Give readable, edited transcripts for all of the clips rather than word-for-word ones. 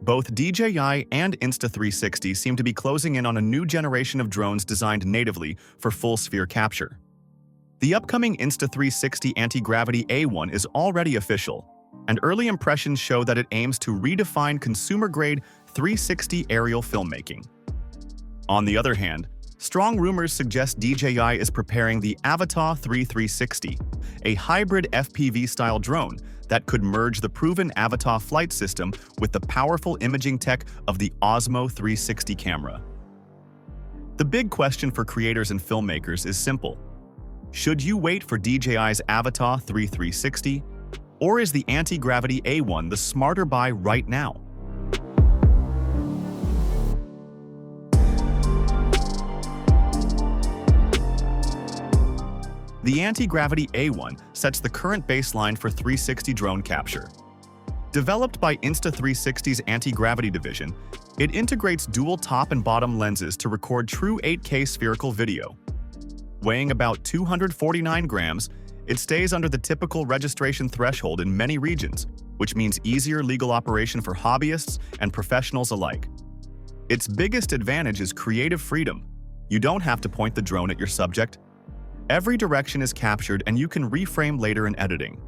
Both DJI and Insta360 seem to be closing in on a new generation of drones designed natively for full-sphere capture. The upcoming Insta360 Antigravity A1 is already official, and early impressions show that it aims to redefine consumer-grade 360 aerial filmmaking. On the other hand, strong rumors suggest DJI is preparing the Avata 360, a hybrid FPV-style drone that could merge the proven Avata flight system with the powerful imaging tech of the Osmo 360 camera. The big question for creators and filmmakers is simple. Should you wait for DJI's Avata 360, or is the Antigravity A1 the smarter buy right now? The Antigravity A1 sets the current baseline for 360 drone capture. Developed by Insta360's anti-gravity division, it integrates dual top and bottom lenses to record true 8K spherical video. Weighing about 249 grams, it stays under the typical registration threshold in many regions, which means easier legal operation for hobbyists and professionals alike. Its biggest advantage is creative freedom. You don't have to point the drone at your subject. Every direction is captured and you can reframe later in editing.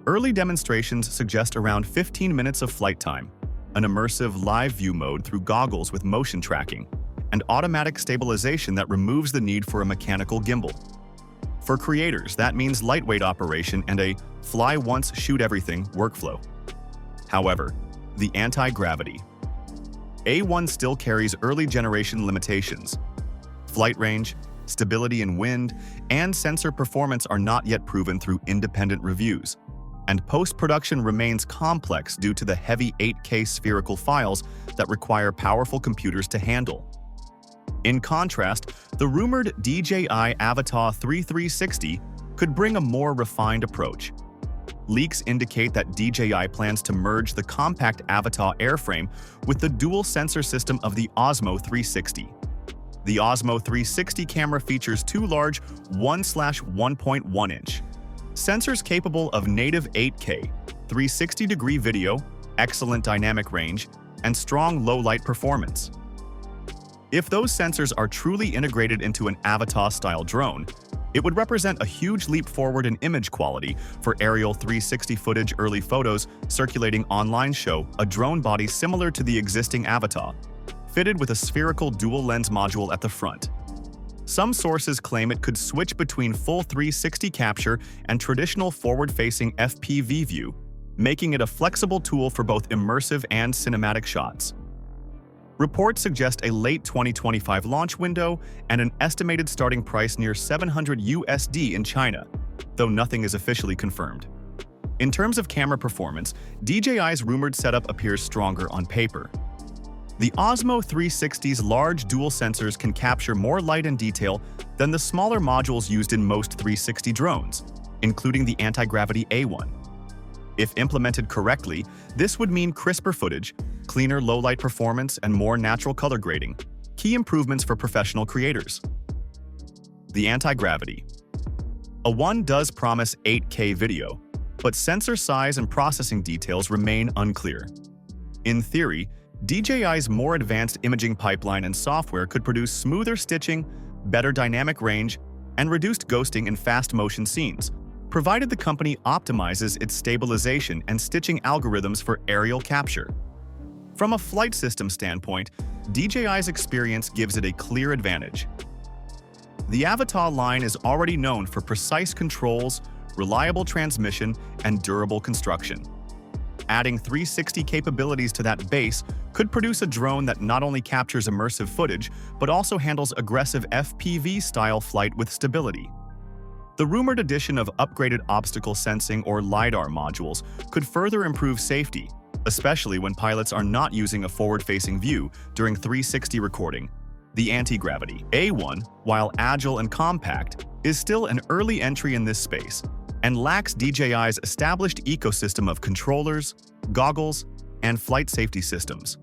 Early demonstrations suggest around 15 minutes of flight time, an immersive live view mode through goggles with motion tracking, and automatic stabilization that removes the need for a mechanical gimbal. For creators, that means lightweight operation and a fly once, shoot everything workflow. However, the anti-gravity A1 still carries early generation limitations. Flight range, stability in wind, and sensor performance are not yet proven through independent reviews, and post-production remains complex due to the heavy 8K spherical files that require powerful computers to handle. In contrast, the rumored DJI Avata 360 could bring a more refined approach. Leaks indicate that DJI plans to merge the compact Avata airframe with the dual sensor system of the Osmo 360. The Osmo 360 camera features two large 1/1.1-inch sensors capable of native 8K, 360-degree video, excellent dynamic range, and strong low-light performance. If those sensors are truly integrated into an Avata-style drone, it would represent a huge leap forward in image quality for aerial 360 footage. Early photos circulating online show a drone body similar to the existing Avata, fitted with a spherical dual-lens module at the front. Some sources claim it could switch between full 360 capture and traditional forward-facing FPV view, making it a flexible tool for both immersive and cinematic shots. Reports suggest a late 2025 launch window and an estimated starting price near $700 in China, though nothing is officially confirmed. In terms of camera performance, DJI's rumored setup appears stronger on paper. The Osmo 360's large dual sensors can capture more light and detail than the smaller modules used in most 360 drones, including the Antigravity A1. If implemented correctly, this would mean crisper footage, cleaner low-light performance, and more natural color grading, key improvements for professional creators. The Antigravity A1 does promise 8K video, but sensor size and processing details remain unclear. In theory, DJI's more advanced imaging pipeline and software could produce smoother stitching, better dynamic range, and reduced ghosting in fast-motion scenes, provided the company optimizes its stabilization and stitching algorithms for aerial capture. From a flight system standpoint, DJI's experience gives it a clear advantage. The Avata line is already known for precise controls, reliable transmission, and durable construction. Adding 360 capabilities to that base could produce a drone that not only captures immersive footage, but also handles aggressive FPV-style flight with stability. The rumored addition of upgraded obstacle sensing or LiDAR modules could further improve safety, especially when pilots are not using a forward-facing view during 360 recording. The Antigravity A1, while agile and compact, is still an early entry in this space and lacks DJI's established ecosystem of controllers, goggles, and flight safety systems.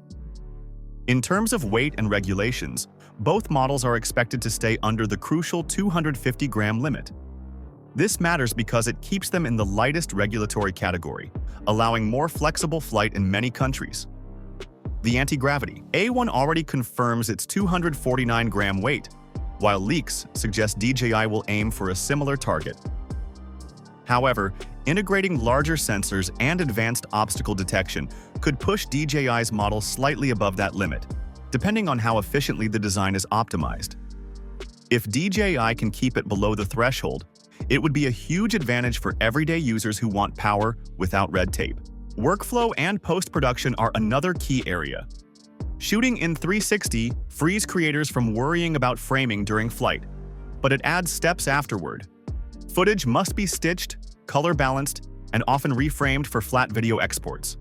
In terms of weight and regulations, both models are expected to stay under the crucial 250-gram limit. This matters because it keeps them in the lightest regulatory category, allowing more flexible flight in many countries. The Antigravity A1 already confirms its 249-gram weight, while leaks suggest DJI will aim for a similar target. However, integrating larger sensors and advanced obstacle detection could push DJI's model slightly above that limit, depending on how efficiently the design is optimized. If DJI can keep it below the threshold, it would be a huge advantage for everyday users who want power without red tape. Workflow and post-production are another key area. Shooting in 360 frees creators from worrying about framing during flight, but it adds steps afterward. Footage must be stitched, color-balanced, and often reframed for flat video exports.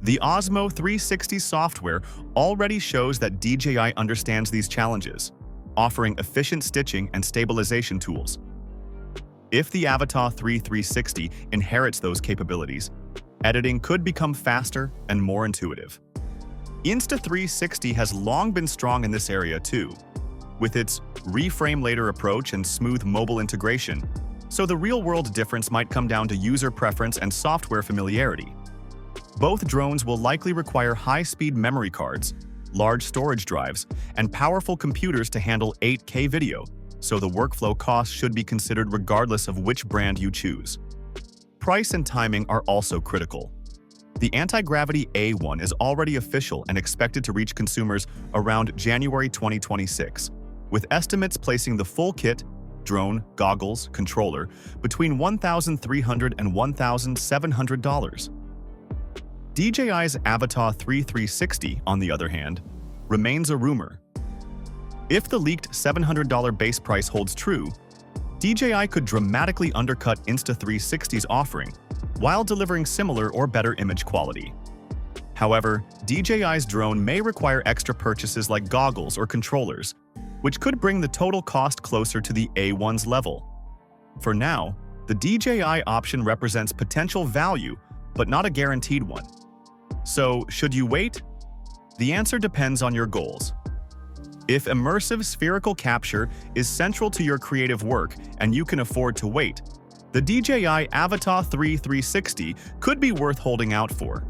The Osmo 360 software already shows that DJI understands these challenges, offering efficient stitching and stabilization tools. If the Avata 360 inherits those capabilities, editing could become faster and more intuitive. Insta360 has long been strong in this area too, with its reframe later approach and smooth mobile integration, so the real-world difference might come down to user preference and software familiarity. Both drones will likely require high-speed memory cards, large storage drives, and powerful computers to handle 8K video, so the workflow costs should be considered regardless of which brand you choose. Price and timing are also critical. The Antigravity A1 is already official and expected to reach consumers around January 2026, with estimates placing the full kit, drone, goggles, controller, between $1,300 and $1,700. DJI's Avata 360, on the other hand, remains a rumor. If the leaked $700 base price holds true, DJI could dramatically undercut Insta360's offering while delivering similar or better image quality. However, DJI's drone may require extra purchases like goggles or controllers, which could bring the total cost closer to the A1's level. For now, the DJI option represents potential value, but not a guaranteed one. So, should you wait? The answer depends on your goals. If immersive spherical capture is central to your creative work and you can afford to wait, the DJI Avata 360 could be worth holding out for.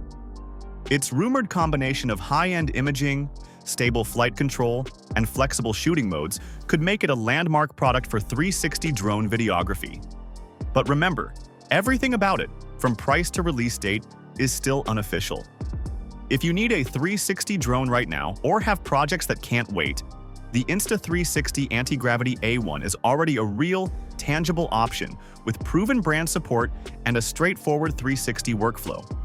Its rumored combination of high-end imaging, stable flight control, and flexible shooting modes could make it a landmark product for 360 drone videography. But remember, everything about it, from price to release date, is still unofficial. If you need a 360 drone right now or have projects that can't wait, the Insta360 Antigravity A1 is already a real, tangible option with proven brand support and a straightforward 360 workflow.